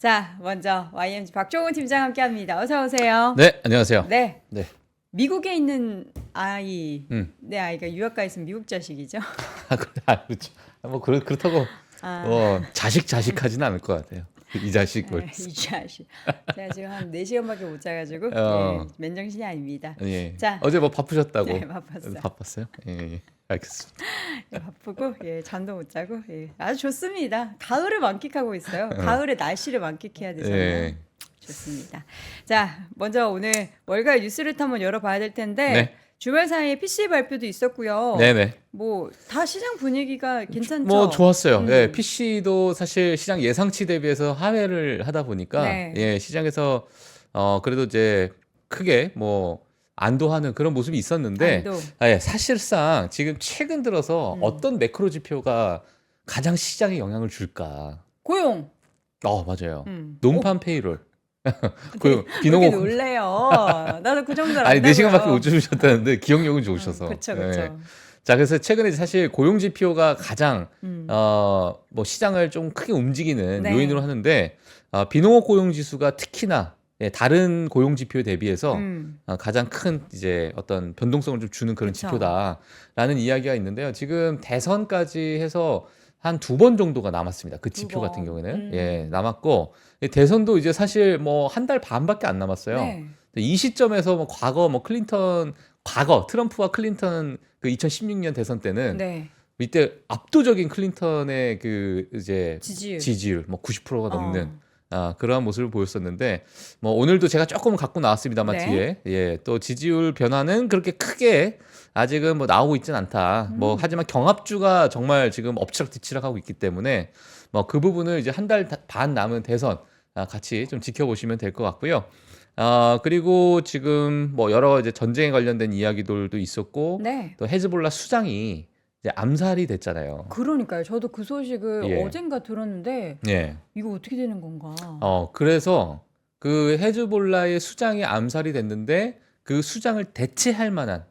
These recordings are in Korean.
자, 먼저 YMG 박종훈 팀장 함께합니다. 어서 오세요. 네, 안녕하세요. 네, 네. 미국에 있는 아이, 음. 내 아이가 유학 가 있으면 미국 자식이죠. 그렇죠. 뭐 그렇다고 아, 자식하지는 않을 것 같아요. 이 자식 뭐. 이 자식. 제가 지금 한 4시간밖에 못 자가지고 어. 맨정신이 아닙니다. 예. 자, 어제 뭐 바쁘셨다고. 네, 바빴어요. 바빴어요? 예. 알겠습니다. 바쁘고 잠도 못 자고 아주 좋습니다. 가을을 만끽하고 있어요. 가을의 날씨를 만끽해야 되잖아요. 예. 좋습니다. 자, 먼저 오늘 월가 뉴스를 한번 열어봐야 될 텐데 네. 주말 사이에 PC 발표도 있었고요. 네네. 뭐 다 시장 분위기가 괜찮죠? 뭐 좋았어요. 음. 예, PC도 사실 시장 예상치 대비해서 하회를 하다 보니까 네. 예, 시장에서 그래도 이제 크게 뭐 안도하는 그런 모습이 있었는데 안도. 예, 사실상 지금 최근 들어서 어떤 매크로 지표가 가장 시장에 영향을 줄까? 고용. 맞아요. 음. 논판 페이롤. 그 그렇게 비농업 놀래요. 나도 그 정도는 아니 안다고요. 4시간밖에 못 주무셨다는데 기억력은 좋으셔서. 그렇죠, 예. 그렇죠. 자, 그래서 최근에 사실 고용 지표가 가장 음. 뭐 시장을 좀 크게 움직이는 네. 요인으로 하는데 비농업 고용 지수가 특히나 다른 고용 지표에 대비해서 가장 큰 이제 어떤 변동성을 좀 주는 그런 그쵸. 지표다라는 이야기가 있는데요. 지금 대선까지 해서 한 2번 정도가 남았습니다. 그 지표 번. 같은 경우에는 남았고 대선도 이제 사실 뭐 한 달 반밖에 안 남았어요. 네. 이 시점에서 뭐 과거 트럼프와 클린턴 그 2016년 대선 때는 네. 이때 압도적인 클린턴의 그 이제 지지율. 뭐 90%가 넘는 그러한 모습을 보였었는데 뭐 오늘도 제가 조금 갖고 나왔습니다만 네. 뒤에 또 지지율 변화는 그렇게 크게 아직은 뭐 나오고 있진 않다. 뭐 하지만 경합주가 정말 지금 엎치락뒤치락 하고 있기 때문에 뭐 그 부분을 이제 한 달 반 남은 대선 같이 좀 지켜보시면 될 것 같고요. 그리고 지금 뭐 여러 이제 전쟁에 관련된 이야기들도 있었고 네. 또 헤즈볼라 수장이 이제 암살이 됐잖아요. 그러니까요. 저도 그 소식을 예. 어젠가 들었는데 예. 이거 어떻게 되는 건가? 그래서 그 헤즈볼라의 수장이 암살이 됐는데 그 수장을 대체할 만한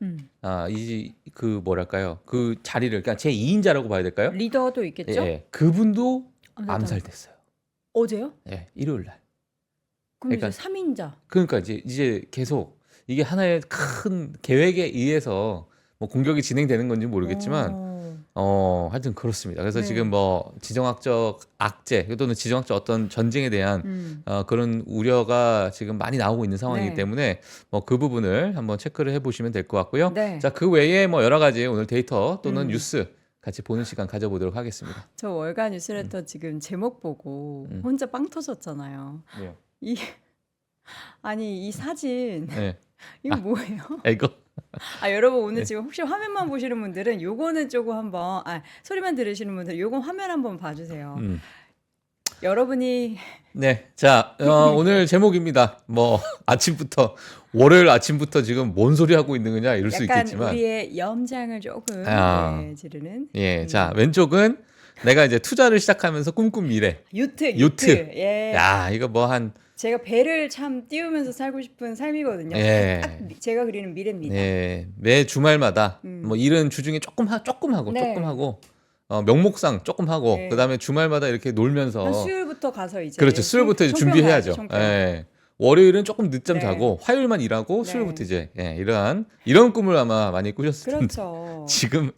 그 뭐랄까요? 그 자리를 그러니까 제 2인자라고 봐야 될까요? 리더도 있겠죠? 예. 그분도 암살당- 암살됐어요. 어제요? 예. 일요일 날. 그럼 그러니까- 이제 3인자. 그러니까 이제 계속 이게 하나의 큰 계획에 의해서 뭐 공격이 진행되는 건지 모르겠지만 하여튼 그렇습니다. 그래서 네. 지금 뭐 지정학적 악재 또는 지정학적 어떤 전쟁에 대한 그런 우려가 지금 많이 나오고 있는 상황이기 네. 때문에 뭐 그 부분을 한번 체크를 해보시면 될 것 같고요. 네. 자, 그 외에 뭐 여러 가지 오늘 데이터 또는 음. 뉴스 같이 보는 시간 가져보도록 하겠습니다. 저 월가 뉴스레터 지금 제목 보고 혼자 빵 터졌잖아요. 네. 이 아니 이 사진 네. 이거 뭐예요? 이거 여러분 오늘 네. 지금 혹시 화면만 보시는 분들은 요거는 조금 한번 소리만 들으시는 분들 요건 화면 한번 봐주세요. 여러분이 네. 자, 오늘 제목입니다. 뭐 아침부터 월요일 아침부터 지금 뭔 소리 하고 있는 거냐 이럴 수 약간 있겠지만 우리의 염장을 조금 아. 지르는 예. 자, 왼쪽은 내가 이제 투자를 시작하면서 꿈꾼 미래. 요트. 예. 야, 이거 뭐 한 제가 배를 참 띄우면서 살고 싶은 삶이거든요. 예. 딱 제가 그리는 미래입니다. 네, 매 주말마다 뭐 일은 주중에 조금 하고 네. 조금 하고 명목상 조금 하고 네. 그다음에 주말마다 이렇게 놀면서 한 수요일부터 가서 이제 그렇죠. 수요일부터 이제 총평 준비해야죠. 가야죠, 총평. 예. 월요일은 조금 늦잠 네. 자고 화요일만 일하고 네. 수요일부터 이제 이런 꿈을 아마 많이 꾸셨을 텐데 그렇죠. 지금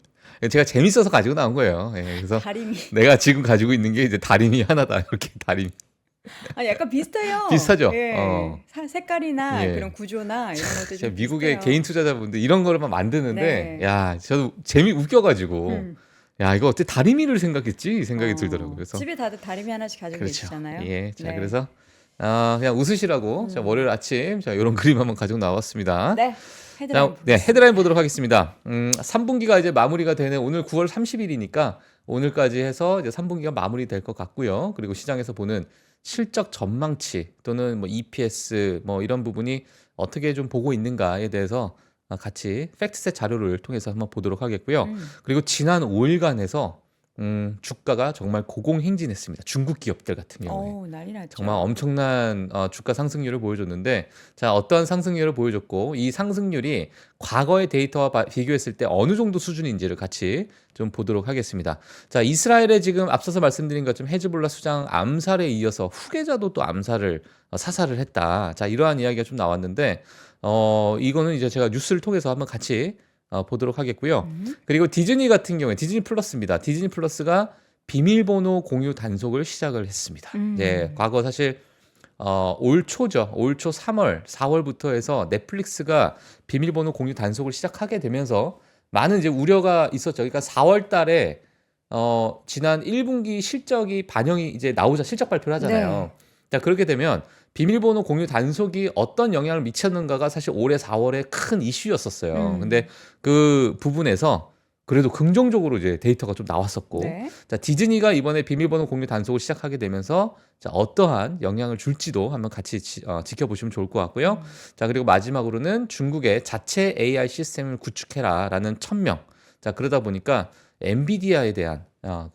제가 재밌어서 가지고 나온 거예요. 예, 그래서 다리미. 내가 지금 가지고 있는 게 이제 다리미 하나다. 이렇게 다리미. 약간 비슷해요. 비슷하죠? 예. 색깔이나 예. 그런 구조나 이런 것들 제가 좀 미국의 비슷해요. 개인 투자자분들 이런 거를 막 만드는데 네. 야 저도 웃겨가지고 음. 야 이거 어떻게 다리미를 생각했지 이 생각이 들더라고요. 그래서 집에 다들 다리미 하나씩 가지고 그렇죠. 계시잖아요. 예, 자 네. 그래서 그냥 웃으시라고 자 월요일 아침 자 이런 그림 한번 가지고 나왔습니다. 네. 헤드라인. 네, 헤드라인 보도록 하겠습니다. 3분기가 이제 마무리가 되는 오늘 9월 30일이니까 오늘까지 해서 이제 3분기가 마무리될 것 같고요. 그리고 시장에서 보는 실적 전망치 또는 뭐 EPS 뭐 이런 부분이 어떻게 좀 보고 있는가에 대해서 같이 팩트셋 자료를 통해서 한번 보도록 하겠고요. 그리고 지난 5일간에서 주가가 정말 고공행진했습니다. 중국 기업들 같은 경우에. 어우, 난리 났죠. 정말 엄청난 주가 상승률을 보여줬는데 자 어떠한 상승률을 보여줬고 이 상승률이 과거의 데이터와 비교했을 때 어느 정도 수준인지를 같이 좀 보도록 하겠습니다. 자 이스라엘의 지금 앞서서 말씀드린 것처럼 헤즈볼라 수장 암살에 이어서 후계자도 또 암살을 사살을 했다. 자 이러한 이야기가 좀 나왔는데 이거는 이제 제가 뉴스를 통해서 한번 같이 보도록 하겠고요. 그리고 디즈니 같은 경우에 디즈니 플러스입니다. 디즈니 플러스가 비밀번호 공유 단속을 시작을 했습니다. 예, 과거 사실 올 초죠. 올 초 3월, 4월부터 해서 넷플릭스가 비밀번호 공유 단속을 시작하게 되면서 많은 이제 우려가 있었죠. 그러니까 4월 달에 지난 1분기 실적이 반영이 이제 나오자 실적 발표를 하잖아요. 네. 자, 그렇게 되면 비밀번호 공유 단속이 어떤 영향을 미쳤는가가 사실 올해 4월에 큰 이슈였었어요. 근데 그 부분에서 그래도 긍정적으로 이제 데이터가 좀 나왔었고, 네. 자 디즈니가 이번에 비밀번호 공유 단속을 시작하게 되면서 자 어떠한 영향을 줄지도 한번 같이 지켜보시면 좋을 것 같고요. 자 그리고 마지막으로는 중국의 자체 AI 시스템을 구축해라라는 천명. 자 그러다 보니까 엔비디아에 대한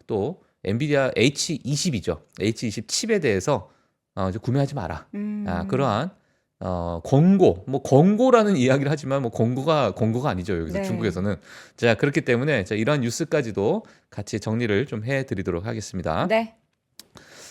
또 엔비디아 H20이죠. H20 칩에 대해서 이제 구매하지 마라. 그러한 권고라는 이야기를 하지만 뭐 권고가 아니죠. 여기서 네. 중국에서는. 자, 그렇기 때문에 자, 이러한 뉴스까지도 같이 정리를 좀 해드리도록 하겠습니다. 네.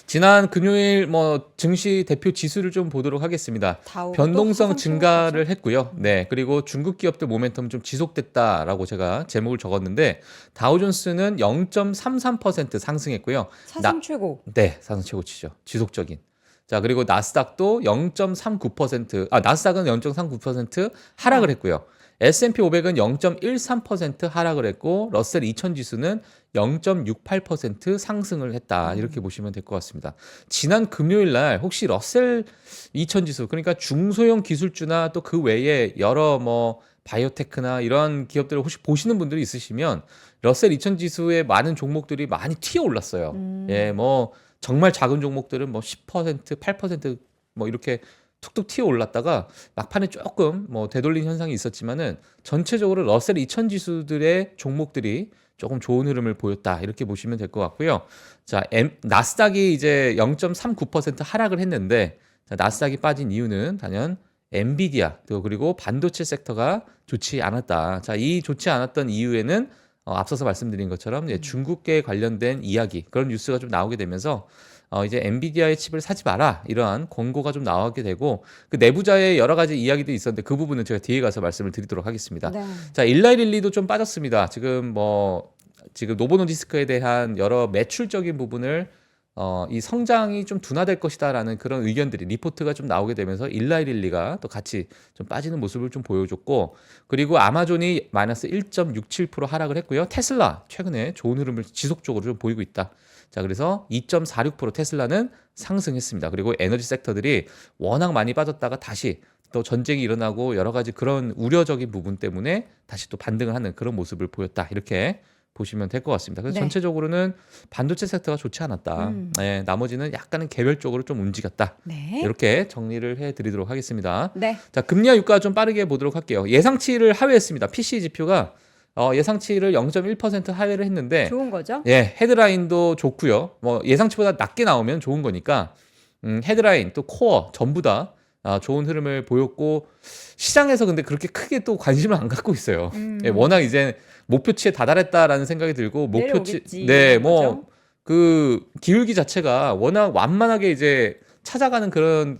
지난 금요일 뭐 증시 대표 지수를 좀 보도록 하겠습니다. 다우가 변동성 또 증가를 했고요. 네, 그리고 중국 기업들 모멘텀 좀 지속됐다라고 제가 제목을 적었는데 다우존스는 0.33% 상승했고요. 사상 최고. 네, 사상 최고치죠. 지속적인. 자, 그리고 나스닥도 0.39%, 나스닥은 0.39% 하락을 했고요. S&P 500은 0.13% 하락을 했고, 러셀 2000 지수는 0.68% 상승을 했다. 이렇게 보시면 될 것 같습니다. 지난 금요일 날 혹시 러셀 2000 지수, 그러니까 중소형 기술주나 또 그 외에 여러 뭐 바이오테크나 이런 기업들을 혹시 보시는 분들이 있으시면 러셀 2000 지수의 많은 종목들이 많이 튀어 올랐어요. 예, 뭐 정말 작은 종목들은 뭐 10%, 8%뭐 이렇게 툭툭 튀어 올랐다가 막판에 조금 뭐 되돌린 현상이 있었지만은 전체적으로 러셀 2000 지수들의 종목들이 조금 좋은 흐름을 보였다. 이렇게 보시면 될 것 같고요. 자, 나스닥이 이제 0.39% 하락을 했는데 자, 나스닥이 빠진 이유는 단연 엔비디아 그리고 반도체 섹터가 좋지 않았다. 자, 이 좋지 않았던 이유에는 앞서서 말씀드린 것처럼 중국계 관련된 이야기 그런 뉴스가 좀 나오게 되면서 이제 엔비디아의 칩을 사지 마라 이러한 권고가 좀 나오게 되고 그 내부자의 여러 가지 이야기도 있었는데 그 부분은 제가 뒤에 가서 말씀을 드리도록 하겠습니다. 네. 자, 일라이릴리도 좀 빠졌습니다. 지금 노보노디스크에 대한 여러 매출적인 부분을 이 성장이 좀 둔화될 것이다라는 그런 의견들이 리포트가 좀 나오게 되면서 일라이릴리가 또 같이 좀 빠지는 모습을 좀 보여줬고 그리고 아마존이 마이너스 1.67% 하락을 했고요. 테슬라 최근에 좋은 흐름을 지속적으로 좀 보이고 있다. 자, 그래서 2.46% 테슬라는 상승했습니다. 그리고 에너지 섹터들이 워낙 많이 빠졌다가 다시 또 전쟁이 일어나고 여러 가지 그런 우려적인 부분 때문에 다시 또 반등을 하는 그런 모습을 보였다. 이렇게 보시면 될 것 같습니다. 그래서 네. 전체적으로는 반도체 섹터가 좋지 않았다. 네, 나머지는 약간은 개별적으로 좀 움직였다. 네. 이렇게 정리를 해드리도록 하겠습니다. 네. 자, 금리와 유가 좀 빠르게 보도록 할게요. 예상치를 하회했습니다. PCE 지표가 예상치를 0.1% 하회를 했는데 좋은 거죠? 예, 헤드라인도 좋고요. 뭐 예상치보다 낮게 나오면 좋은 거니까 헤드라인 또 코어 전부 다 좋은 흐름을 보였고 시장에서 근데 그렇게 크게 또 관심을 안 갖고 있어요. 예, 워낙 이제 목표치에 다다랐다라는 생각이 들고 내려오겠지, 네, 뭐 그죠? 그 기울기 자체가 워낙 완만하게 이제 찾아가는 그런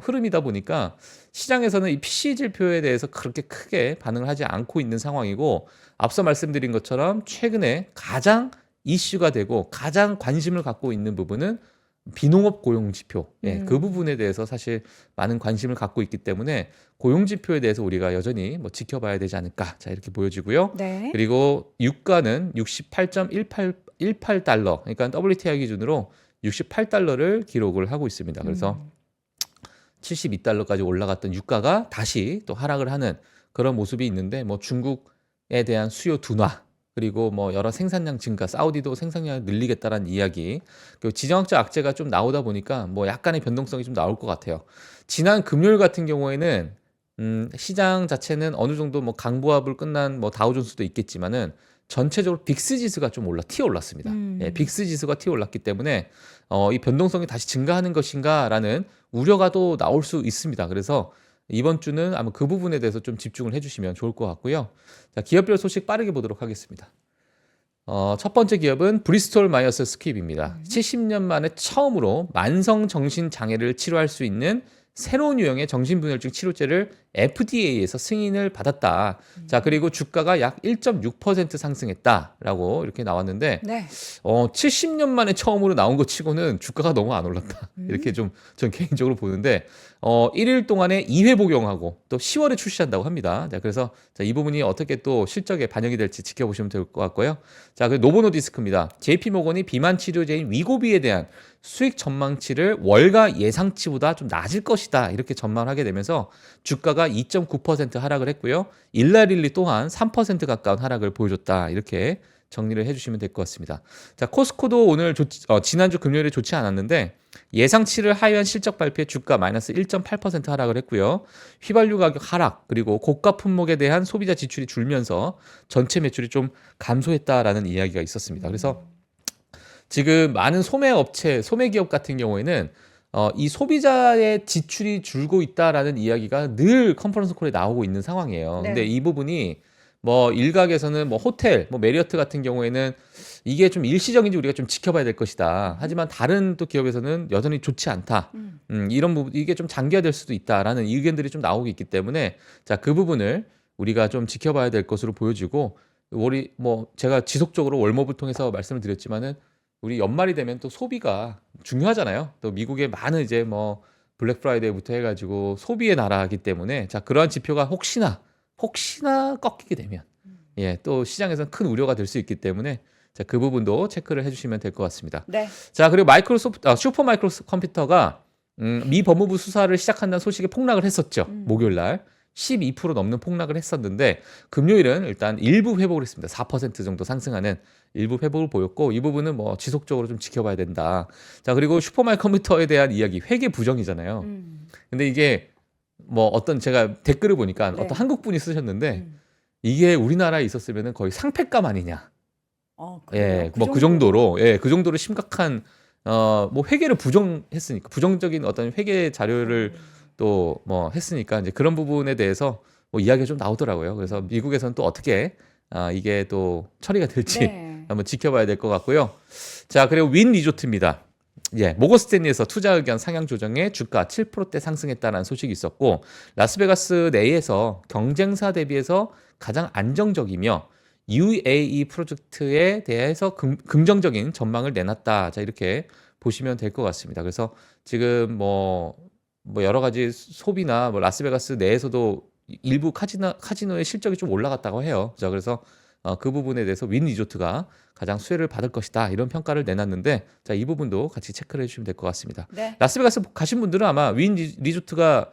흐름이다 보니까 시장에서는 이 PC 지표에 대해서 그렇게 크게 반응을 하지 않고 있는 상황이고 앞서 말씀드린 것처럼 최근에 가장 이슈가 되고 가장 관심을 갖고 있는 부분은 비농업 고용 지표. 예, 그 부분에 대해서 사실 많은 관심을 갖고 있기 때문에 고용 지표에 대해서 우리가 여전히 뭐 지켜봐야 되지 않을까. 자, 이렇게 보여지고요. 네. 그리고 유가는 68.18달러. 그러니까 WTI 기준으로 68달러를 기록을 하고 있습니다. 그래서 72달러까지 올라갔던 유가가 다시 또 하락을 하는 그런 모습이 있는데 뭐 중국에 대한 수요 둔화 그리고 뭐 여러 생산량 증가, 사우디도 생산량을 늘리겠다라는 이야기, 그리고 지정학적 악재가 좀 나오다 보니까 뭐 약간의 변동성이 좀 나올 것 같아요. 지난 금요일 같은 경우에는 시장 자체는 어느 정도 뭐 강보합을 끝난 뭐 다우존스도 있겠지만은 전체적으로 빅스 지수가 좀 튀어 올랐습니다. 예, 빅스 지수가 튀어 올랐기 때문에 이 변동성이 다시 증가하는 것인가라는 우려가 또 나올 수 있습니다. 그래서 이번 주는 아마 그 부분에 대해서 좀 집중을 해주시면 좋을 것 같고요. 자, 기업별 소식 빠르게 보도록 하겠습니다. 첫 번째 기업은 브리스톨 마이어스 스퀴브입니다. 70년 만에 처음으로 만성 정신 장애를 치료할 수 있는 새로운 유형의 정신분열증 치료제를 FDA에서 승인을 받았다. 자, 그리고 주가가 약 1.6% 상승했다라고 이렇게 나왔는데, 네. 70년 만에 처음으로 나온 것 치고는 주가가 너무 안 올랐다. 이렇게 좀 전 개인적으로 보는데, 1일 동안에 2회 복용하고 또 10월에 출시한다고 합니다. 자, 그래서 이 부분이 어떻게 또 실적에 반영이 될지 지켜보시면 될 것 같고요. 자, 그 노보노디스크입니다. JP모건이 비만 치료제인 위고비에 대한 수익 전망치를 월가 예상치보다 좀 낮을 것이다. 이렇게 전망을 하게 되면서 주가가 2.9% 하락을 했고요. 일라릴리 또한 3% 가까운 하락을 보여줬다. 이렇게 정리를 해주시면 될 것 같습니다. 자, 코스코도 오늘 지난주 금요일에 좋지 않았는데 예상치를 하회한 실적 발표에 주가 마이너스 1.8% 하락을 했고요. 휘발유 가격 하락 그리고 고가 품목에 대한 소비자 지출이 줄면서 전체 매출이 좀 감소했다라는 이야기가 있었습니다. 그래서 지금 많은 소매 기업 같은 경우에는 이 소비자의 지출이 줄고 있다라는 이야기가 늘 컨퍼런스 콜에 나오고 있는 상황이에요. 네. 근데 이 부분이 뭐 일각에서는 뭐 호텔, 뭐 메리어트 같은 경우에는 이게 좀 일시적인지 우리가 좀 지켜봐야 될 것이다. 하지만 다른 또 기업에서는 여전히 좋지 않다. 이런 부분 이게 좀 장기화될 수도 있다라는 의견들이 좀 나오고 있기 때문에 자, 그 부분을 우리가 좀 지켜봐야 될 것으로 보여지고 우리 뭐 제가 지속적으로 월모브 통해서 말씀을 드렸지만은 우리 연말이 되면 또 소비가 중요하잖아요. 또 미국의 많은 이제 뭐 블랙 프라이데이부터 해가지고 소비의 나라이기 때문에 자, 그러한 지표가 혹시나 꺾이게 되면 예, 또 시장에서는 큰 우려가 될 수 있기 때문에 자, 그 부분도 체크를 해주시면 될 것 같습니다. 네. 자, 그리고 슈퍼 마이크로 컴퓨터가 미 법무부 수사를 시작한다는 소식에 폭락을 했었죠. 목요일 날 12% 넘는 폭락을 했었는데 금요일은 일단 일부 회복을 했습니다. 4% 정도 상승하는 일부 회복을 보였고 이 부분은 뭐 지속적으로 좀 지켜봐야 된다. 자, 그리고 슈퍼마이 컴퓨터에 대한 이야기 회계 부정이잖아요. 근데 이게 뭐 어떤 제가 댓글을 보니까 네. 어떤 한국 분이 쓰셨는데 이게 우리나라에 있었으면 거의 상폐감 아니냐. 예, 뭐 그 정도로 그 정도로 심각한 뭐 회계를 부정했으니까 부정적인 어떤 회계 자료를 또 뭐 했으니까 이제 그런 부분에 대해서 뭐 이야기가 좀 나오더라고요. 그래서 미국에서는 또 어떻게 이게 또 처리가 될지 네. 한번 지켜봐야 될 것 같고요. 자, 그리고 윈 리조트입니다. 예, 모건스탠리에서 투자 의견 상향 조정에 주가 7%대 상승했다는 소식이 있었고 라스베가스 내에서 경쟁사 대비해서 가장 안정적이며 UAE 프로젝트에 대해서 긍정적인 전망을 내놨다. 자, 이렇게 보시면 될 것 같습니다. 그래서 지금 뭐 여러 가지 소비나 뭐 라스베가스 내에서도 일부 카지노의 실적이 좀 올라갔다고 해요. 자, 그래서 그 부분에 대해서 윈 리조트가 가장 수혜를 받을 것이다. 이런 평가를 내놨는데 자, 이 부분도 같이 체크를 해주시면 될 것 같습니다. 네. 라스베가스 가신 분들은 아마 윈 리조트가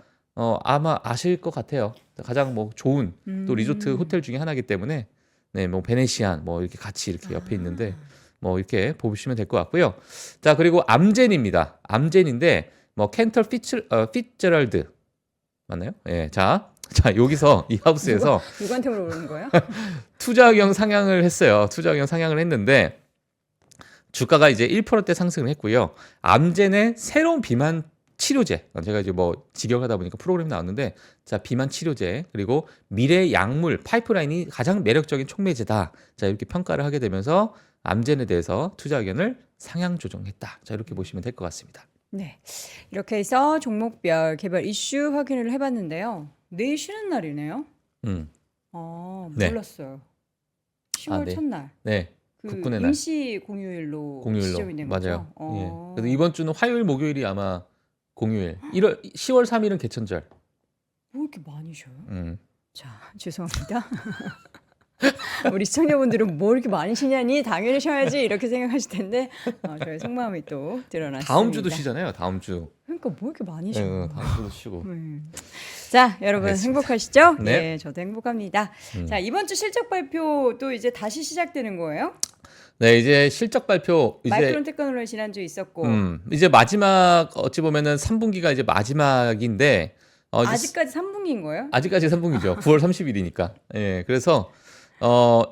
아마 아실 것 같아요. 가장 뭐 좋은 또 리조트 호텔 중에 하나이기 때문에 네, 뭐 베네시안 뭐 이렇게 같이 이렇게 옆에 있는데 뭐 이렇게 보시면 될 것 같고요. 자, 그리고 암젠입니다. 암젠인데 뭐 켄터 피츠제럴드 맞나요? 예, 자 여기서 이 하우스에서 누구한테 물어보는 거예요? 투자 의견 상향을 했어요. 투자 의견 상향을 했는데 주가가 이제 1%대 상승을 했고요. 암젠의 새로운 비만 치료제, 제가 이제 뭐 직역하다 보니까 프로그램이 나왔는데 자, 비만 치료제 그리고 미래 약물 파이프라인이 가장 매력적인 촉매제다. 자, 이렇게 평가를 하게 되면서 암젠에 대해서 투자 의견을 상향 조정했다. 자, 이렇게 보시면 될 것 같습니다. 네. 이렇게 해서 종목별 개별 이슈 확인을 해봤는데요. 내일 쉬는 날이네요. 네. 몰랐어요. 10월 네. 첫날. 네. 그 국군의 날. 임시 공휴일로 지정이 된 맞아요. 거죠. 예. 그래서 이번 주는 화요일, 목요일이 아마 공휴일. 10월 3일은 개천절. 뭐 이렇게 많이 쉬어요? 음. 자, 죄송합니다. 우리 시청자분들은 뭐 이렇게 많이 쉬냐니 당연히 쉬어야지 이렇게 생각하실 텐데 저의 속마음이 또 드러났습니다. 다음 주도 쉬잖아요. 다음 주. 그러니까 뭐 이렇게 많이 쉬어? 다음 주도 쉬고. 자, 여러분 알겠습니다. 행복하시죠? 네. 네, 저도 행복합니다. 자, 이번 주 실적 발표 또 이제 다시 시작되는 거예요? 네, 이제 실적 발표 마이크론 테크놀로지 지난주 있었고 이제 마지막 어찌 보면은 3분기가 이제 마지막인데 이제 아직까지 3분기인 거예요? 아직까지 3분기죠. 9월 30일이니까. 예. 그래서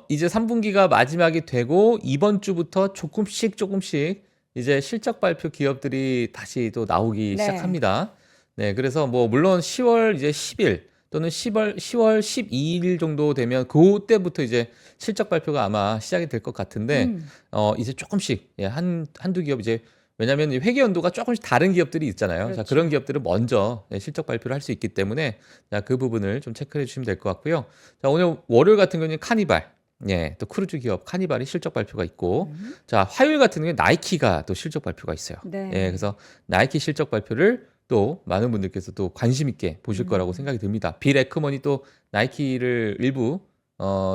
이제 3분기가 마지막이 되고 이번 주부터 조금씩 이제 실적 발표 기업들이 다시 또 나오기 네. 시작합니다. 네, 그래서 뭐 물론 10월 이제 10일 또는 10월 12일 정도 되면 그때부터 이제 실적 발표가 아마 시작이 될 것 같은데 이제 조금씩 예, 한두 기업 이제 왜냐하면 이 회계 연도가 조금씩 다른 기업들이 있잖아요. 자, 그렇죠. 그런 기업들은 먼저 예, 실적 발표를 할 수 있기 때문에 자, 그 부분을 좀 체크해 주시면 될 것 같고요. 자, 오늘 월요일 같은 경우는 카니발, 예, 또 크루즈 기업 카니발이 실적 발표가 있고, 자, 화요일 같은 경우는 나이키가 또 실적 발표가 있어요. 네. 예, 그래서 나이키 실적 발표를 또 많은 분들께서 또 관심 있게 보실 거라고 생각이 듭니다. 빌 에크먼이 또 나이키를 일부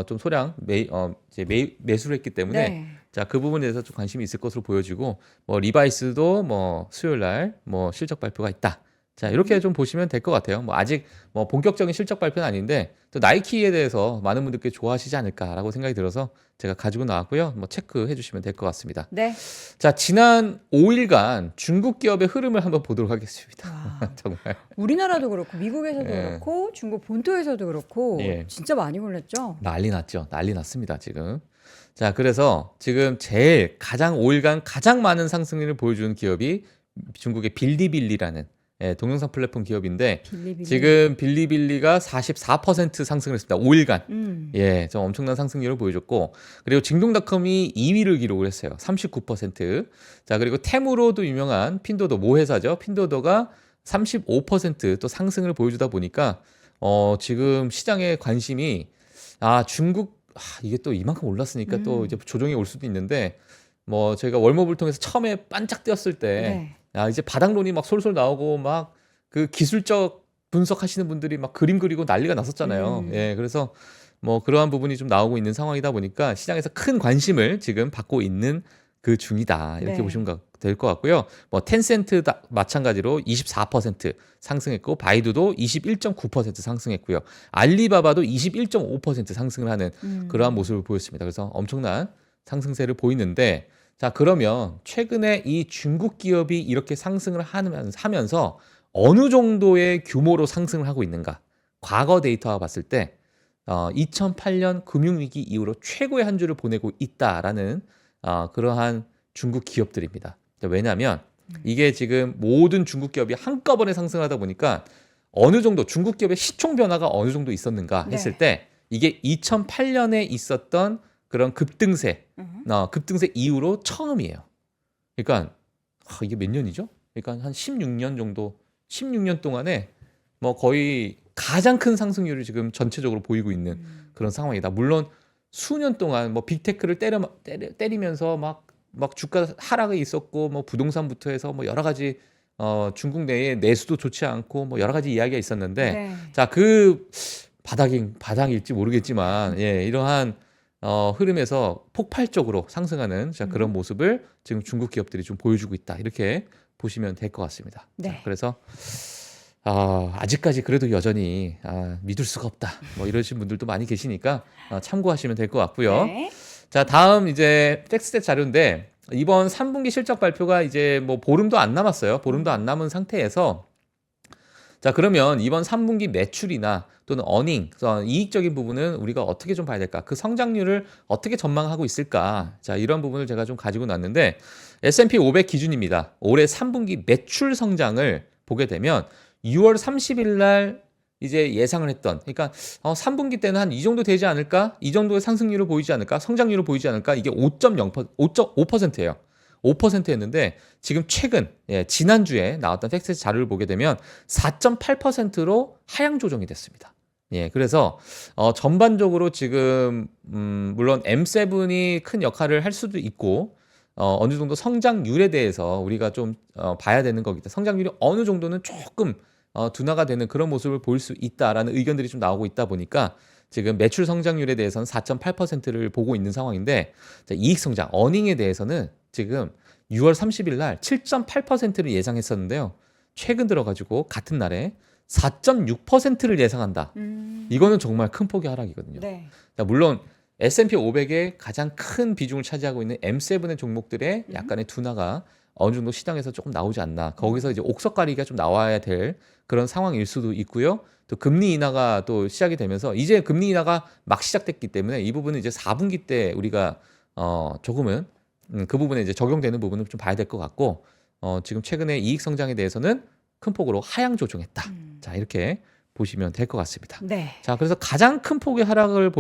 좀 소량 이제 매수를 했기 때문에 네. 자, 그 부분에 대해서 좀 관심이 있을 것으로 보여지고 뭐 리바이스도 뭐 수요일 날 뭐 실적 발표가 있다. 자, 이렇게 좀 보시면 될 것 같아요. 뭐 아직 뭐 본격적인 실적 발표는 아닌데 또 나이키에 대해서 많은 분들께 좋아하시지 않을까라고 생각이 들어서 제가 가지고 나왔고요. 뭐 체크해 주시면 될 것 같습니다. 네. 자, 지난 5일간 중국 기업의 흐름을 한번 보도록 하겠습니다. 와, 정말. 우리나라도 그렇고 미국에서도 예. 그렇고 중국 본토에서도 그렇고 예. 진짜 많이 올랐죠. 난리 났죠. 난리 났습니다, 지금. 자, 그래서 지금 가장 5일간 가장 많은 상승률을 보여주는 기업이 중국의 빌리빌리라는 예, 동영상 플랫폼 기업인데 빌리빌리. 지금 빌리빌리가 44% 상승을 했습니다. 5일간. 예. 예, 좀 엄청난 상승률을 보여줬고 그리고 징동닷컴이 2위를 기록을 했어요. 39%. 자, 그리고 테무로도 유명한 핀도도 모 회사죠. 핀도도가 35%또 상승을 보여주다 보니까 지금 시장의 관심이 중국 이게 또 이만큼 올랐으니까 또 이제 조정이 올 수도 있는데 뭐 저희가 월모블 통해서 처음에 반짝 뛰었을 때 네. 이제 바닥론이 막 솔솔 나오고 막 그 기술적 분석하시는 분들이 막 그림 그리고 난리가 났었잖아요. 예, 그래서 뭐 그러한 부분이 좀 나오고 있는 상황이다 보니까 시장에서 큰 관심을 지금 받고 있는 그 중이다. 이렇게 네. 보시면 될 것 같고요. 뭐 텐센트 마찬가지로 24% 상승했고 바이두도 21.9% 상승했고요. 알리바바도 21.5% 상승을 하는 그러한 모습을 보였습니다. 그래서 엄청난 상승세를 보이는데 자, 그러면 최근에 이 중국 기업이 이렇게 상승을 하면서 어느 정도의 규모로 상승을 하고 있는가? 과거 데이터와 봤을 때 2008년 금융위기 이후로 최고의 한 주를 보내고 있다라는 그러한 중국 기업들입니다. 왜냐하면 이게 지금 모든 중국 기업이 한꺼번에 상승하다 보니까 어느 정도 중국 기업의 시총 변화가 어느 정도 있었는가 했을 네. 때 이게 2008년에 있었던 그런 급등세 이후로 처음이에요. 그러니까 이게 몇 년이죠? 그러니까 한 16년 정도, 16년 동안에 뭐 거의 가장 큰 상승률을 지금 전체적으로 보이고 있는 그런 상황이다. 물론 수년 동안 뭐 빅테크를 때리면서 막 주가 하락이 있었고 뭐 부동산부터 해서 뭐 여러 가지 중국 내에 내수도 좋지 않고 뭐 여러 가지 이야기가 있었는데 네. 자, 그 바닥일지 모르겠지만 예, 이러한 흐름에서 폭발적으로 상승하는 자, 그런 모습을 지금 중국 기업들이 좀 보여주고 있다. 이렇게 보시면 될 것 같습니다. 네. 자, 그래서 아직까지 그래도 여전히 믿을 수가 없다. 뭐 이러신 분들도 많이 계시니까 참고하시면 될 것 같고요. 네. 자, 다음 이제 텍스트 자료인데 이번 3분기 실적 발표가 이제 뭐 보름도 안 남았어요. 보름도 안 남은 상태에서 자, 그러면 이번 3분기 매출이나 또는 어닝, 이익적인 부분은 우리가 어떻게 좀 봐야 될까? 그 성장률을 어떻게 전망하고 있을까? 자, 이런 부분을 제가 좀 가지고 났는데 S&P 500 기준입니다. 올해 3분기 매출 성장을 보게 되면 6월 30일 날 이제 예상을 했던 그러니까 3분기 때는 한 이 정도 되지 않을까? 이 정도의 상승률을 보이지 않을까? 성장률을 보이지 않을까? 이게 5.5%예요. 5%였는데 지금 최근 지난주에 나왔던 팩트 자료를 보게 되면 4.8%로 하향 조정이 됐습니다. 예, 그래서 전반적으로 지금 물론 M7이 큰 역할을 할 수도 있고 어느 정도 성장률에 대해서 우리가 좀 봐야 되는 거기다. 성장률이 어느 정도는 조금 둔화가 되는 그런 모습을 보일 수 있다라는 의견들이 좀 나오고 있다 보니까 지금 매출 성장률에 대해서는 4.8%를 보고 있는 상황인데 자, 이익 성장, 어닝에 대해서는 지금 6월 30일 날 7.8%를 예상했었는데요. 최근 들어가지고 같은 날에 4.6%를 예상한다. 이거는 정말 큰 폭의 하락이거든요. 네. 자, 물론 S&P 500의 가장 큰 비중을 차지하고 있는 M7의 종목들의 약간의 둔화가 어느 정도 시장에서 조금 나오지 않나. 거기서 이제 옥석가리기가 좀 나와야 될 그런 상황일 수도 있고요. 또 금리 인하가 또 시작이 되면서 이제 금리 인하가 막 시작됐기 때문에 이 부분은 이제 4분기 때 우리가 조금은 그 부분에 이제 적용되는 부분을 좀 봐야 될 것 같고 지금 최근에 이익 성장에 대해서는 큰 폭으로 하향 조정했다. 자, 이렇게 보시면 될 것 같습니다. 네. 자, 그래서 가장 큰 폭의 하락을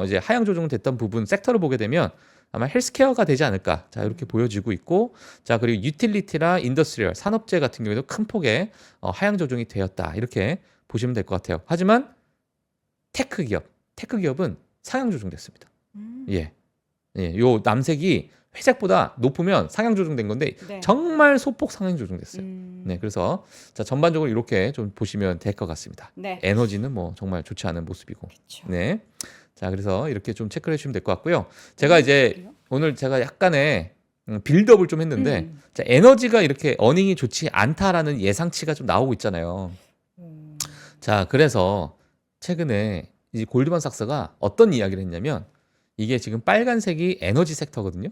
이제 하향 조정됐던 부분 섹터를 보게 되면 아마 헬스케어가 되지 않을까. 자, 이렇게 보여지고 있고, 자, 그리고 유틸리티나 인더스트리얼 산업재 같은 경우에도 큰 폭의 하향 조정이 되었다. 이렇게 보시면 될 것 같아요. 하지만 테크 기업은 상향 조정됐습니다. 예, 요 남색이 회색보다 높으면 상향 조정된 건데 네. 정말 소폭 상향 조정됐어요. 네, 그래서 자, 전반적으로 이렇게 좀 보시면 될 것 같습니다. 네. 에너지는 뭐 정말 좋지 않은 모습이고. 그쵸. 네. 자, 그래서 이렇게 좀 체크를 해주시면 될 것 같고요. 제가 이제 그래요? 오늘 제가 약간의 빌드업을 좀 했는데 음. 자, 에너지가 이렇게 어닝이 좋지 않다라는 예상치가 좀 나오고 있잖아요. 자, 그래서 최근에 이 골드만삭스가 어떤 이야기를 했냐면 이게 지금 빨간색이 에너지 섹터거든요.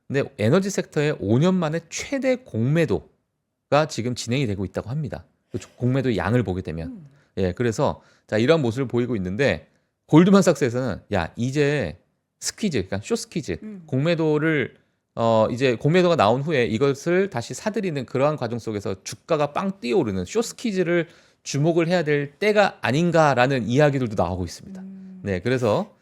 근데 에너지 섹터의 5년 만에 최대 공매도가 지금 진행이 되고 있다고 합니다. 그 공매도 양을 보게 되면. 예, 그래서 자, 이런 모습을 보이고 있는데 골드만삭스에서는 야, 이제 스퀴즈, 그러니까 숏스퀴즈, 공매도를 이제 공매도가 나온 후에 이것을 다시 사들이는 그러한 과정 속에서 주가가 빵 뛰어오르는 숏스퀴즈를 주목을 해야 될 때가 아닌가라는 이야기들도 나오고 있습니다. 네, 그래서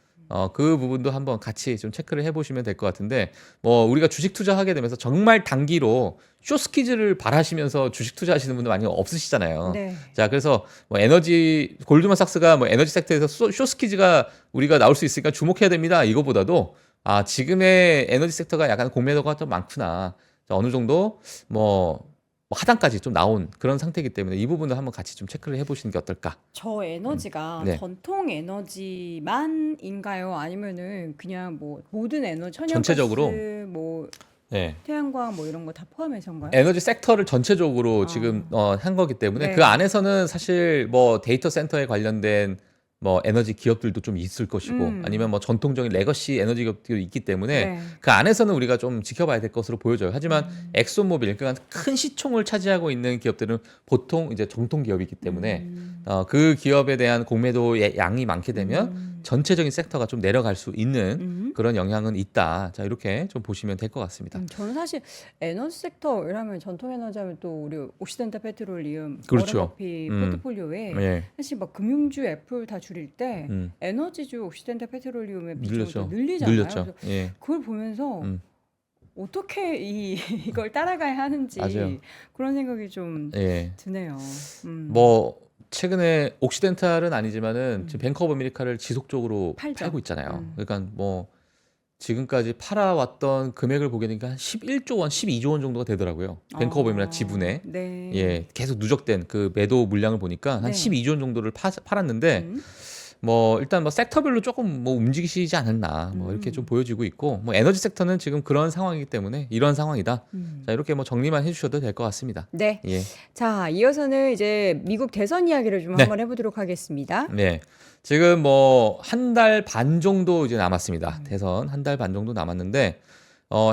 그 부분도 한번 같이 좀 체크를 해보시면 될 것 같은데 뭐 우리가 주식 투자하게 되면서 정말 단기로 숏스퀴즈를 바라시면서 주식 투자하시는 분들 많이 없으시잖아요. 네. 자, 그래서 뭐 골드만삭스가 뭐 에너지 섹터에서 숏스퀴즈가 우리가 나올 수 있으니까 주목해야 됩니다. 이거보다도 지금의 에너지 섹터가 약간 공매도가 좀 많구나. 자, 어느 정도 뭐 하단까지 좀 나온 그런 상태이기 때문에 이 부분도 한번 같이 좀 체크를 해보시는 게 어떨까? 저 에너지가 네. 전통 에너지만인가요? 아니면은 그냥 뭐 모든 에너지, 천연가스, 전체적으로? 뭐 네. 태양광 뭐 이런 거 다 포함해서인가요? 에너지 섹터를 전체적으로 지금 한 거기 때문에 네. 그 안에서는 사실 뭐 데이터 센터에 관련된 뭐 에너지 기업들도 좀 있을 것이고 아니면 뭐 전통적인 레거시 에너지 기업들이 있기 때문에 네. 그 안에서는 우리가 좀 지켜봐야 될 것으로 보여져요. 하지만 엑소모빌, 그러니까 큰 시총을 차지하고 있는 기업들은 보통 이제 정통 기업이기 때문에 그 기업에 대한 공매도의 양이 많게 되면 전체적인 섹터가 좀 내려갈 수 있는 그런 영향은 있다. 자, 이렇게 좀 보시면 될 것 같습니다. 저는 사실 에너지 섹터 이라면 전통 에너지 하면 또 우리 옥시덴탈 페트롤리움, 그렇죠. 워렌버핏 포트폴리오에 예. 사실 막 금융주 애플 다 줄일 때 음. 에너지주 옥시덴탈 페트롤리움의 비중을 늘렸죠. 또 늘리잖아요. 늘렸죠. 그래서 예. 그걸 보면서 음. 어떻게 이걸 따라가야 하는지 맞아요. 그런 생각이 좀 예. 드네요. 뭐 최근에 옥시덴탈은 아니지만은 지금 뱅크 오브 아메리카를 지속적으로 팔죠. 팔고 있잖아요. 그러니까 뭐 지금까지 팔아왔던 금액을 보게 되니까 한 11조 원, 12조 원 정도가 되더라고요. 뱅크 오브 아메리카 지분에. 네. 예, 계속 누적된 그 매도 물량을 보니까 한 네. 12조 원 정도를 팔았는데 뭐 일단 뭐 섹터별로 조금 뭐 움직이시지 않았나 뭐 이렇게 좀 보여지고 있고 뭐 에너지 섹터는 지금 그런 상황이기 때문에 이런 상황이다. 자, 이렇게 뭐 정리만 해주셔도 될 것 같습니다. 네. 예. 자, 이어서는 이제 미국 대선 이야기를 좀 네. 한번 해보도록 하겠습니다. 네. 지금 뭐 한 달 반 정도 이제 남았습니다. 대선 한 달 반 정도 남았는데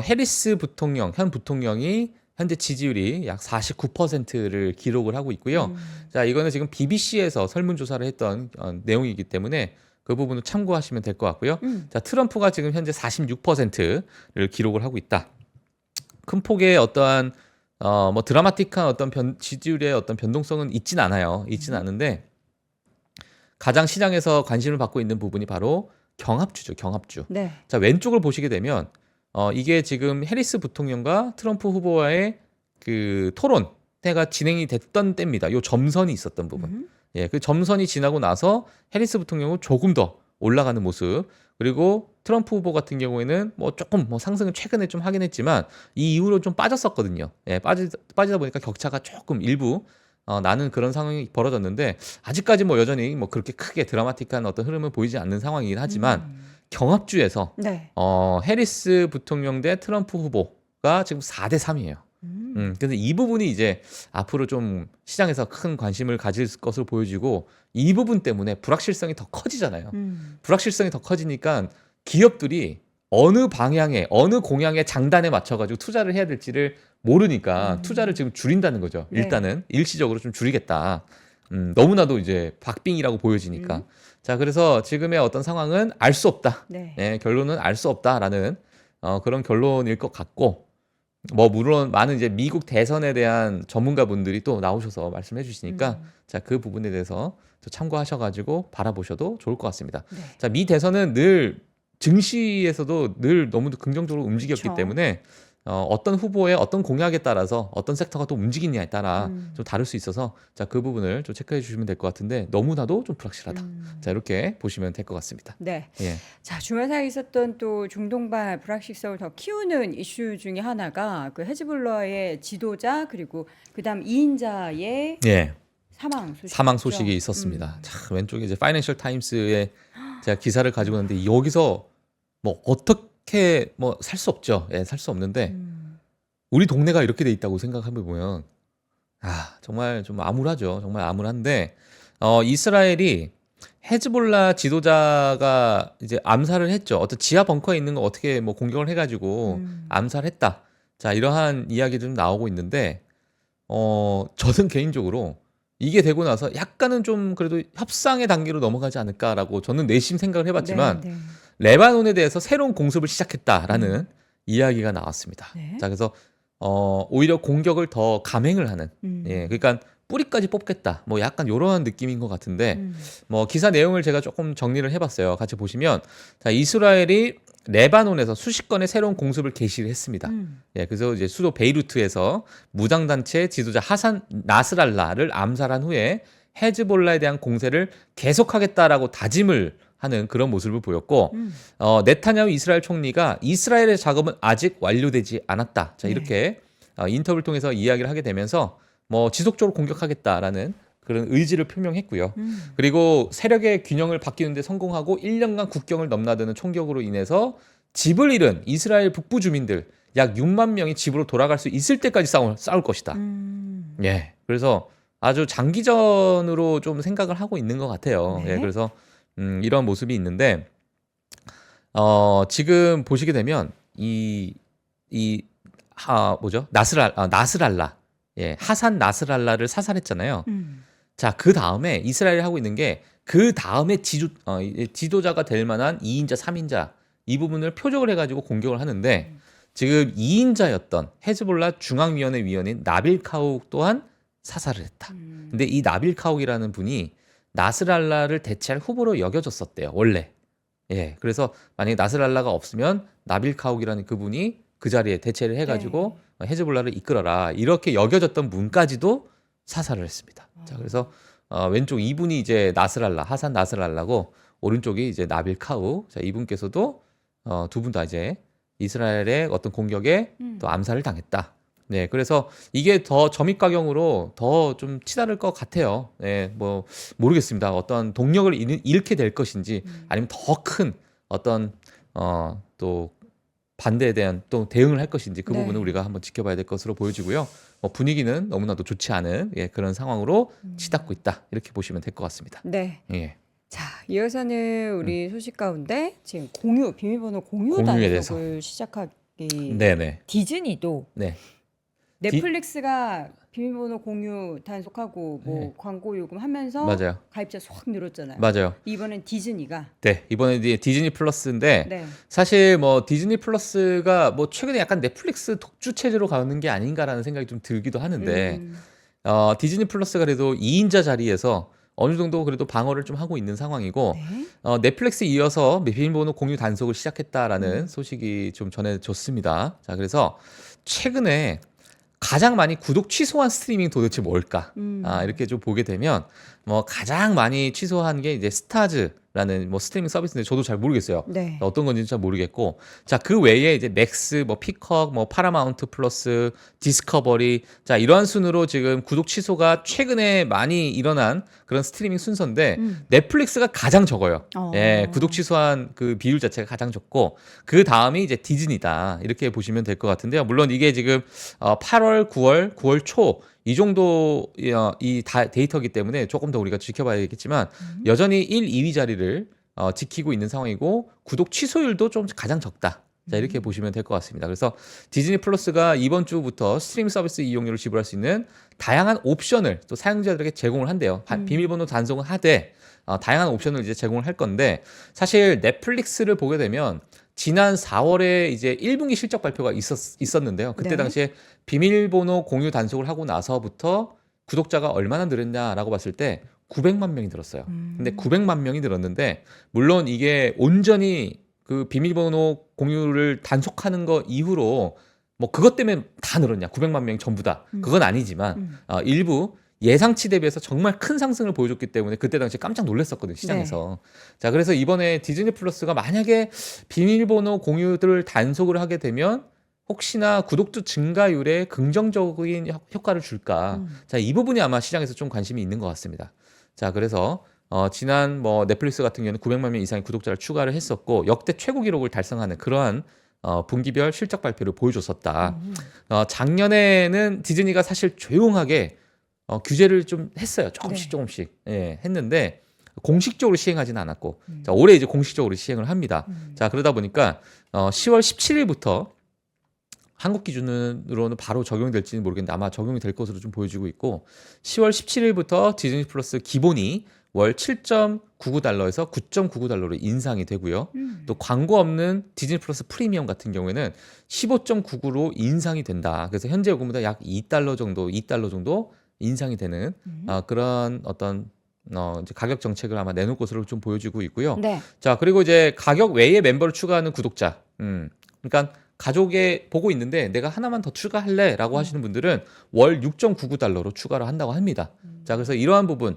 해리스 부통령, 현 부통령이 현재 지지율이 약 49%를 기록을 하고 있고요. 자, 이거는 지금 BBC에서 설문조사를 했던 내용이기 때문에 그 부분을 참고하시면 될 것 같고요. 자, 트럼프가 지금 현재 46%를 기록을 하고 있다. 큰 폭의 어떠한 뭐 드라마틱한 어떤 지지율의 어떤 변동성은 있진 않아요. 있진 않은데 가장 시장에서 관심을 받고 있는 부분이 바로 경합주죠. 경합주. 네. 자, 왼쪽을 보시게 되면 이게 지금 해리스 부통령과 트럼프 후보와의 그 토론회가 진행이 됐던 때입니다. 요 점선이 있었던 부분. 예, 그 점선이 지나고 나서 해리스 부통령은 조금 더 올라가는 모습. 그리고 트럼프 후보 같은 경우에는 뭐 조금 뭐 상승을 최근에 좀 하긴 했지만 이 이후로 좀 빠졌었거든요. 예, 빠지다 보니까 격차가 조금 일부 나는 그런 상황이 벌어졌는데 아직까지 뭐 여전히 뭐 그렇게 크게 드라마틱한 어떤 흐름을 보이지 않는 상황이긴 하지만 경합주에서 네. 해리스 부통령 대 트럼프 후보가 지금 4대 3이에요. 근데 이 부분이 이제 앞으로 좀 시장에서 큰 관심을 가질 것으로 보여지고 이 부분 때문에 불확실성이 더 커지잖아요. 불확실성이 더 커지니까 기업들이 어느 방향에 어느 공약의 장단에 맞춰가지고 투자를 해야 될지를 모르니까 투자를 지금 줄인다는 거죠. 네. 일단은 일시적으로 좀 줄이겠다. 너무나도 이제 박빙이라고 보여지니까. 자, 그래서 지금의 어떤 상황은 알 수 없다. 네. 네, 결론은 알 수 없다라는 그런 결론일 것 같고, 뭐 물론 많은 이제 미국 대선에 대한 전문가분들이 또 나오셔서 말씀해 주시니까 자, 그 부분에 대해서 또 참고하셔가지고 바라보셔도 좋을 것 같습니다. 네. 자, 미 대선은 늘 증시에서도 늘 너무도 긍정적으로 움직였기 그쵸. 때문에 어떤 후보의 어떤 공약에 따라서 어떤 섹터가 또 움직이냐에 따라 좀 다를 수 있어서 자, 그 부분을 좀 체크해 주시면 될 것 같은데 너무나도 좀 불확실하다. 자, 이렇게 보시면 될 것 같습니다. 네. 예. 자, 주말 사이에 있었던 또 중동발 불확실성을 더 키우는 이슈 중에 하나가 그 헤즈볼라의 지도자 그리고 그다음 2인자의 예. 사망 소식. 사망 소식이 있었습니다. 자, 왼쪽에 이제 파이낸셜 타임스에 제가 기사를 가지고 있는데 여기서 뭐 어떻게 뭐 살 수 없죠. 예, 살 수 없는데 우리 동네가 이렇게 돼 있다고 생각해 보면 정말 좀 암울하죠. 정말 암울한데 이스라엘이 헤즈볼라 지도자가 이제 암살을 했죠. 어떤 지하 벙커에 있는 거 어떻게 뭐 공격을 해가지고 암살했다. 자, 이러한 이야기도 좀 나오고 있는데 저는 개인적으로 이게 되고 나서 약간은 좀 그래도 협상의 단계로 넘어가지 않을까라고 저는 내심 생각을 해봤지만 네, 네. 레바논에 대해서 새로운 공습을 시작했다라는 이야기가 나왔습니다. 네. 자, 그래서 오히려 공격을 더 감행을 하는, 예, 그러니까 뿌리까지 뽑겠다, 뭐 약간 이러한 느낌인 것 같은데, 뭐 기사 내용을 제가 조금 정리를 해봤어요. 같이 보시면, 자, 이스라엘이 레바논에서 수십 건의 새로운 공습을 개시를 했습니다. 예, 그래서 이제 수도 베이루트에서 무장단체 지도자 하산 나스랄라를 암살한 후에 헤즈볼라에 대한 공세를 계속하겠다라고 다짐을 하는 그런 모습을 보였고, 네타냐후 이스라엘 총리가 이스라엘의 작업은 아직 완료되지 않았다. 자, 이렇게 인터뷰를 통해서 이야기를 하게 되면서 뭐 지속적으로 공격하겠다라는 그런 의지를 표명했고요. 그리고 세력의 균형을 바뀌는데 성공하고 1년간 국경을 넘나드는 총격으로 인해서 집을 잃은 이스라엘 북부 주민들 약 6만 명이 집으로 돌아갈 수 있을 때까지 싸울 것이다. 예, 그래서 아주 장기전으로 좀 생각을 하고 있는 것 같아요. 네. 예, 그래서 이런 모습이 있는데 지금 보시게 되면 뭐죠? 나스랄라, 예, 하산 나스랄라를 사살했잖아요. 자, 그 다음에 이스라엘이 하고 있는 게 그 다음에 지도자가 될 만한 2인자, 3인자 이 부분을 표적을 해가지고 공격을 하는데 지금 2인자였던 헤즈볼라 중앙위원회 위원인 나빌 카욱 또한 사살을 했다. 근데 이 나빌 카욱이라는 분이 나스랄라를 대체할 후보로 여겨졌었대요, 원래. 예, 그래서 만약에 나스랄라가 없으면 나빌 카욱이라는 그분이 그 자리에 대체를 해가지고 헤즈볼라를 이끌어라 이렇게 여겨졌던 분까지도 사살을 했습니다. 자, 그래서 왼쪽 이분이 이제 하산 나스랄라고 오른쪽이 이제 나빌 카욱. 자, 이분께서도 두 분 다 이제 이스라엘의 어떤 공격에 또 암살을 당했다. 네, 그래서 이게 더 점입가경으로 더 좀 치달을 것 같아요. 네, 뭐 모르겠습니다. 어떤 동력을 잃게 될 것인지 아니면 더 큰 어떤 또 반대에 대한 또 대응을 할 것인지 그 네. 부분은 우리가 한번 지켜봐야 될 것으로 보여지고요. 분위기는 너무나도 좋지 않은 그런 상황으로 치닫고 있다. 이렇게 보시면 될 것 같습니다. 네. 예. 자, 이어서는 우리 소식 가운데 지금 비밀번호 공유 공유에 단속을 시작하기. 네네. 디즈니도 네. 넷플릭스가 비밀번호 공유 단속하고 뭐 네. 광고 요금하면서 맞아요. 가입자 확 늘었잖아요. 맞아요. 이번엔 디즈니가 네, 이번에 이제 디즈니 플러스인데 네. 사실 뭐 디즈니 플러스가 뭐 최근에 약간 넷플릭스 독주 체제로 가는 게 아닌가라는 생각이 좀 들기도 하는데 디즈니 플러스가 그래도 2인자 자리에서 어느 정도 그래도 방어를 좀 하고 있는 상황이고 네. 넷플릭스 이어서 비밀번호 공유 단속을 시작했다라는 소식이 좀 전해졌습니다. 자, 그래서 최근에 가장 많이 구독 취소한 스트리밍 도대체 뭘까? 이렇게 좀 보게 되면 뭐 가장 많이 취소한 게 이제 스타즈라는 뭐 스트리밍 서비스인데 저도 잘 모르겠어요. 네. 어떤 건지는 잘 모르겠고, 자, 그 외에 이제 맥스, 뭐 피커, 뭐 파라마운트 플러스, 디스커버리, 자, 이러한 순으로 지금 구독 취소가 최근에 많이 일어난 그런 스트리밍 순서인데 넷플릭스가 가장 적어요. 예, 구독 취소한 그 비율 자체가 가장 적고 그 다음이 이제 디즈니다 이렇게 보시면 될 것 같은데요. 물론 이게 지금 8월, 9월 초 이 정도 데이터이기 때문에 조금 더 우리가 지켜봐야겠지만 여전히 1, 2위 자리를 지키고 있는 상황이고 구독 취소율도 좀 가장 적다. 자, 이렇게 보시면 될 것 같습니다. 그래서 디즈니 플러스가 이번 주부터 스트리밍 서비스 이용료를 지불할 수 있는 다양한 옵션을 또 사용자들에게 제공을 한대요. 비밀번호 단속은 하되 다양한 옵션을 이제 제공을 할 건데 사실 넷플릭스를 보게 되면 지난 4월에 이제 1분기 실적 발표가 있었는데요. 그때 네. 당시에 비밀번호 공유 단속을 하고 나서부터 구독자가 얼마나 늘었냐라고 봤을 때 900만 명이 늘었어요. 근데 900만 명이 늘었는데 물론 이게 온전히 그 비밀번호 공유를 단속하는 거 이후로 뭐 그것 때문에 다 늘었냐 900만 명이 전부 다 그건 아니지만 일부 예상치 대비해서 정말 큰 상승을 보여줬기 때문에 그때 당시에 깜짝 놀랐었거든요 시장에서. 자, 그래서 이번에 디즈니 플러스가 만약에 비밀번호 공유들을 단속을 하게 되면 혹시나 구독자 증가율에 긍정적인 효과를 줄까? 자, 이 부분이 아마 시장에서 좀 관심이 있는 것 같습니다. 자, 그래서 지난 뭐 넷플릭스 같은 경우는 900만 명 이상의 구독자를 추가를 했었고 역대 최고 기록을 달성하는 그러한 분기별 실적 발표를 보여줬었다. 작년에는 디즈니가 사실 조용하게 규제를 좀 했어요. 조금씩 네. 조금씩 했는데 공식적으로 시행하지는 않았고 자, 올해 이제 공식적으로 시행을 합니다. 자, 그러다 보니까 10월 17일부터 한국 기준으로는 바로 적용이 될지는 모르겠는데 아마 적용이 될 것으로 좀 보여지고 있고 10월 17일부터 디즈니 플러스 기본이 월 7.99달러에서 9.99달러로 인상이 되고요. 또 광고 없는 디즈니 플러스 프리미엄 같은 경우에는 15.99로 인상이 된다. 그래서 현재 요금보다 약 2달러 정도 인상이 되는 그런 어떤 이제 가격 정책을 아마 내놓을 것으로 좀 보여지고 있고요. 네. 자, 그리고 이제 가격 외에 멤버를 추가하는 구독자. 그러니까 가족에 보고 있는데 내가 하나만 더 추가할래라고 하시는 분들은 월 6.99달러로 추가를 한다고 합니다. 자, 그래서 이러한 부분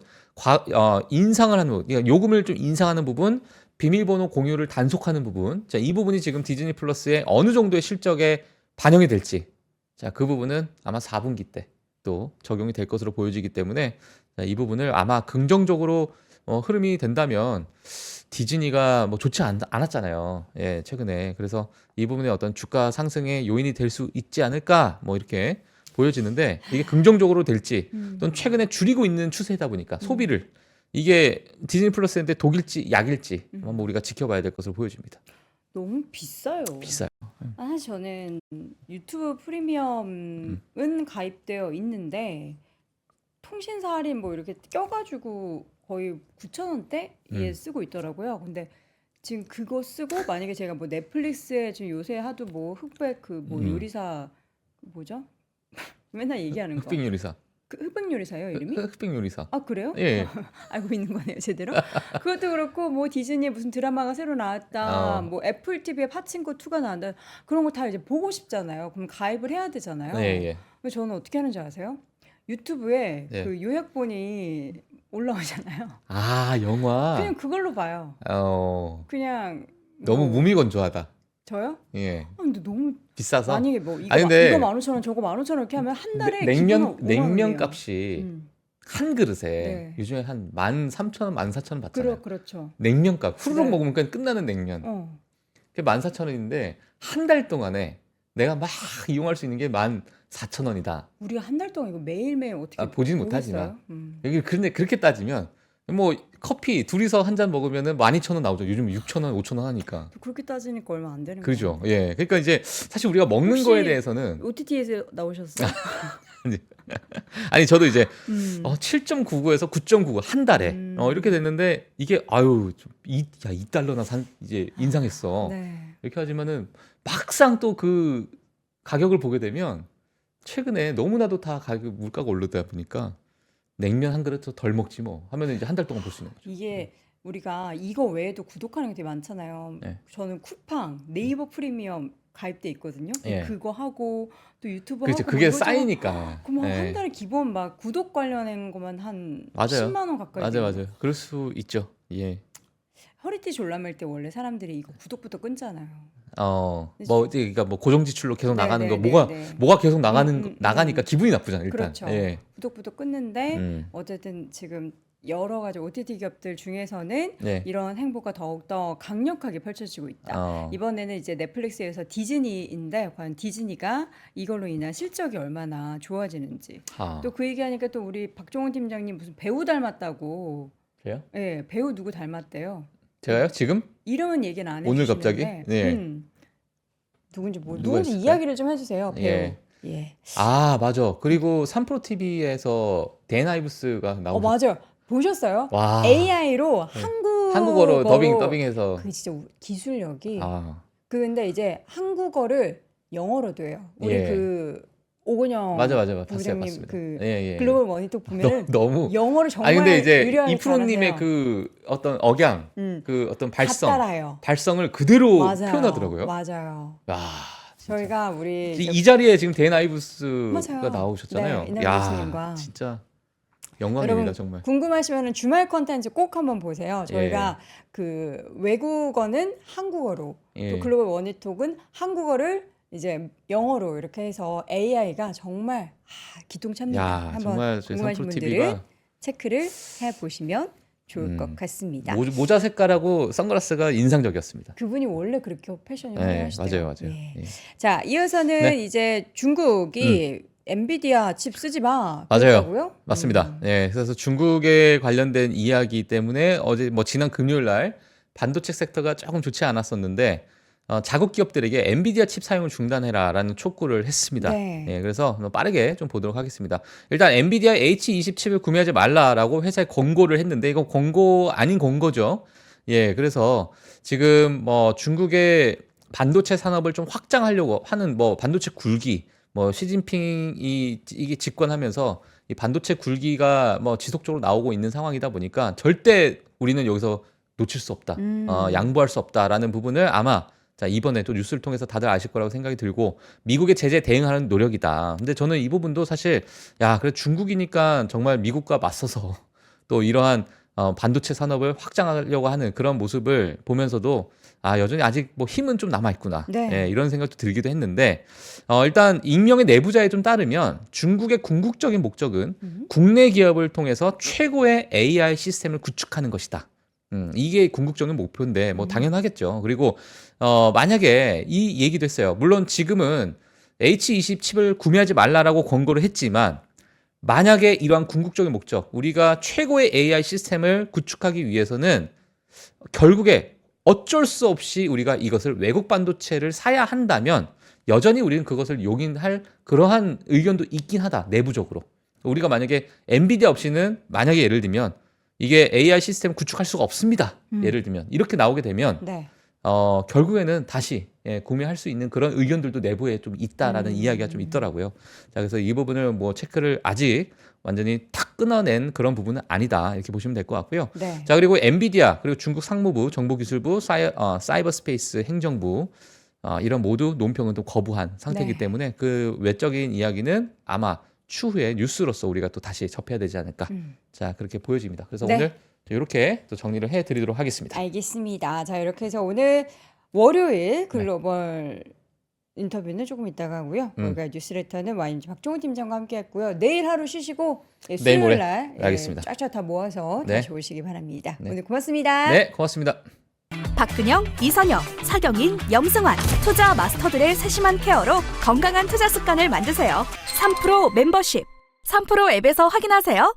인상을 하는 부분, 그러니까 요금을 좀 인상하는 부분, 비밀번호 공유를 단속하는 부분. 자, 이 부분이 지금 디즈니 플러스의 어느 정도의 실적에 반영이 될지. 자, 그 부분은 아마 4분기 때 또 적용이 될 것으로 보여지기 때문에 자, 이 부분을 아마 긍정적으로 흐름이 된다면 디즈니가 뭐 좋지 않았잖아요. 예, 최근에. 그래서 이 부분에 어떤 주가 상승의 요인이 될 수 있지 않을까 뭐 이렇게 보여지는데 이게 긍정적으로 될지 또는 최근에 줄이고 있는 추세다 보니까 소비를 이게 디즈니 플러스인데 독일지 약일지 한번 우리가 지켜봐야 될 것으로 보여집니다. 너무 비싸요. 비싸요. 사실 저는 유튜브 프리미엄은 가입되어 있는데 통신사 할인 뭐 이렇게 껴가지고 거의 9,000원대에 쓰고 있더라고요. 근데 지금 그거 쓰고 만약에 제가 뭐 넷플릭스에 지금 요새 하도 뭐 흑백 그 뭐 요리사 뭐죠? 맨날 얘기하는 거. 흑백 요리사. 그 흑백 요리사요 이름이? 흑백 요리사. 아 그래요? 예. 알고 있는 거네요 제대로. 그것도 그렇고 뭐 디즈니에 무슨 드라마가 새로 나왔다, 뭐 애플 TV에 파친코 2가 나온다 그런 거 다 이제 보고 싶잖아요. 그럼 가입을 해야 되잖아요. 예, 예. 그래서 저는 어떻게 하는지 아세요? 유튜브에 예. 그 요약본이 올라오잖아요. 아, 영화. 그냥 그걸로 봐요. 그냥 너무 뭐 무미건조하다. 저요? 예. 근데 너무 비싸서. 만약에 뭐 이거 아니, 근데 이거 15,000원 저거 15,000원 이렇게 하면 한 달에 냉면 기본은 5만 원이에요. 값이 음. 한 그릇에 네. 요즘에 한 13,000원, 14,000원 받잖아요. 그렇죠. 냉면값 후루룩 네. 먹으면 그냥 끝나는 냉면. 그게 14,000원인데 한 달 동안에 내가 막 이용할 수 있는 게 14,000원이다. 우리가 한 달 동안 이거 매일매일 어떻게 보진 보겠어요? 못하지만 여기 근데 그렇게 따지면 뭐 커피 둘이서 한 잔 먹으면은 12,000원 나오죠. 요즘 6,000원, 5,000원 하니까. 그렇게 따지니까 얼마 안 되는 그렇죠. 거예요. 예. 그러니까 이제 사실 우리가 먹는 혹시 거에 대해서는 OTT에서 나오셨어요? 아니 저도 이제 7.99에서 9.99 한 달에 이렇게 됐는데 이게 아유 좀 2달러나 이제 인상했어. 네. 이렇게 하지만은 막상 또 그 가격을 보게 되면 최근에 너무나도 다 가격 물가가 오르다 보니까 냉면 한 그릇 덜 먹지 뭐 하면 이제 한 달 동안 볼 수 있는 거죠. 이게 우리가 이거 외에도 구독하는 게 되게 많잖아요. 네. 저는 쿠팡, 네이버 프리미엄 가입돼 있거든요. 예. 그거 하고 또 유튜브 그렇죠. 하고 그게 뭐 이것저것 쌓이니까. 그럼 예. 한 달에 기본 막 구독 관련된 것만 한 맞아요. 10만 원 가까이 맞아요. 돼요. 그럴 수 있죠. 예. 허리띠 졸라맬 때 원래 사람들이 이거 구독부터 끊잖아요. 뭐 이제 그러니까 뭐 고정 지출로 계속 네, 나가는 네, 거 네. 뭐가 계속 나가는 음, 음, 나가니까 기분이 나쁘잖아, 일단. 그렇죠. 예. 구독부터 끊는데 음. 어쨌든 지금 여러 가지 OTT 기업들 중에서는 네. 이런 행보가 더욱더 강력하게 펼쳐지고 있다. 이번에는 이제 넷플릭스에서 디즈니인데 과연 디즈니가 이걸로 인한 실적이 얼마나 좋아지는지. 또 그 얘기하니까 또 우리 박종훈 팀장님 무슨 배우 닮았다고. 그래요? 예, 배우 누구 닮았대요? 제가요? 지금? 이름은 얘기는 안 오늘 해주시는데 갑자기? 네. 누군지 누가 누군지 있을까요? 이야기를 좀 해주세요. 배우. 예. 예. 아, 맞아. 그리고 3프로 TV에서 댄 아이브스가 나오고. 맞아요. 보셨어요? 와. AI로 네. 한국어로 한국어로 더빙해서. 그 진짜 기술력이. 아, 근데 이제 한국어를 영어로도 해요. 우리 예. 그 오건영 맞아. 봤어요. 부장님 그 예. 글로벌 머니톡 보면은 너무. 영어를 정말 아니, 근데 이제 유려하게 이프로님의 잘하세요. 그 어떤 억양, 그 어떤 다 따라해요. 발성을 그대로 맞아요. 표현하더라고요. 맞아요. 와, 진짜. 저희가 우리 이 자리에 지금 댄 아이브스가 맞아요. 나오셨잖아요. 네, 이날 야, 교수님과. 진짜 영광입니다, 여러분 정말. 궁금하시면 주말 컨텐츠 꼭 한번 보세요. 저희가 그 외국어는 한국어로 예. 또 글로벌 머니톡은 한국어를 이제 영어로 이렇게 해서 AI가 정말 기똥찹니다. 야, 한번 정말 저희 궁금하신 3프로 분들은 TV가 체크를 해보시면 좋을 것 같습니다. 모자 색깔하고 선글라스가 인상적이었습니다. 그분이 원래 그렇게 패션이 네, 화려하시대요. 맞아요. 예. 예. 자, 이어서는 네. 이제 중국이 엔비디아 칩 쓰지 마. 맞아요. 그러더라고요. 맞습니다. 예, 그래서 중국에 관련된 이야기 때문에 어제 뭐 지난 금요일 날 반도체 섹터가 조금 좋지 않았었는데 자국 기업들에게 엔비디아 칩 사용을 중단해라라는 촉구를 했습니다. 네. 예, 그래서 빠르게 좀 보도록 하겠습니다. 일단 엔비디아 H20 칩을 구매하지 말라라고 회사에 권고를 했는데 이거 권고 아닌 권고죠. 예, 그래서 지금 뭐 중국의 반도체 산업을 좀 확장하려고 하는 뭐 반도체 굴기 뭐 시진핑이 이게 집권하면서 이 반도체 굴기가 뭐 지속적으로 나오고 있는 상황이다 보니까 절대 우리는 여기서 놓칠 수 없다. 양보할 수 없다라는 부분을 아마 자, 이번에 또 뉴스를 통해서 다들 아실 거라고 생각이 들고 미국의 제재에 대응하는 노력이다. 근데 저는 이 부분도 사실 그래 중국이니까 정말 미국과 맞서서 또 이러한 반도체 산업을 확장하려고 하는 그런 모습을 보면서도 여전히 아직 뭐 힘은 좀 남아 있구나. 네. 예, 이런 생각도 들기도 했는데 일단 익명의 내부자에 좀 따르면 중국의 궁극적인 목적은 국내 기업을 통해서 최고의 AI 시스템을 구축하는 것이다. 이게 궁극적인 목표인데 뭐 당연하겠죠. 그리고 만약에 이 얘기도 했어요. 물론 지금은 H20 칩을 구매하지 말라라고 권고를 했지만 만약에 이러한 궁극적인 목적, 우리가 최고의 AI 시스템을 구축하기 위해서는 결국에 어쩔 수 없이 우리가 이것을 외국 반도체를 사야 한다면 여전히 우리는 그것을 용인할 그러한 의견도 있긴 하다. 내부적으로. 우리가 만약에 엔비디아 없이는 만약에 예를 들면 이게 AI 시스템 구축할 수가 없습니다. 예를 들면 이렇게 나오게 되면 네. 결국에는 다시 구매할 수 있는 그런 의견들도 내부에 좀 있다라는 이야기가 좀 있더라고요. 자, 그래서 이 부분을 뭐 체크를 아직 완전히 탁 끊어낸 그런 부분은 아니다 이렇게 보시면 될 것 같고요. 네. 자, 그리고 엔비디아 그리고 중국 상무부, 정보기술부, 사이버스페이스 행정부 이런 모두 논평은 또 거부한 상태이기 네. 때문에 그 외적인 이야기는 아마 추후에 뉴스로서 우리가 또 다시 접해야 되지 않을까. 자, 그렇게 보여집니다. 그래서 네. 오늘 이렇게 또 정리를 해드리도록 하겠습니다. 알겠습니다. 자, 이렇게 해서 오늘 월요일 글로벌 인터뷰는 조금 이따가 하고요. 우리가 뉴스레터는 와인지 박종훈 팀장과 함께 했고요. 내일 하루 쉬시고 내일 모레. 수요일 날 알겠습니다. 쫙쫙 다 모아서 네. 다시 오시기 바랍니다. 오늘 고맙습니다. 네, 고맙습니다. 박근영, 이선영, 서경인, 염승환 투자 마스터들의 세심한 케어로 건강한 투자 습관을 만드세요. 3프로 멤버십 3프로 앱에서 확인하세요.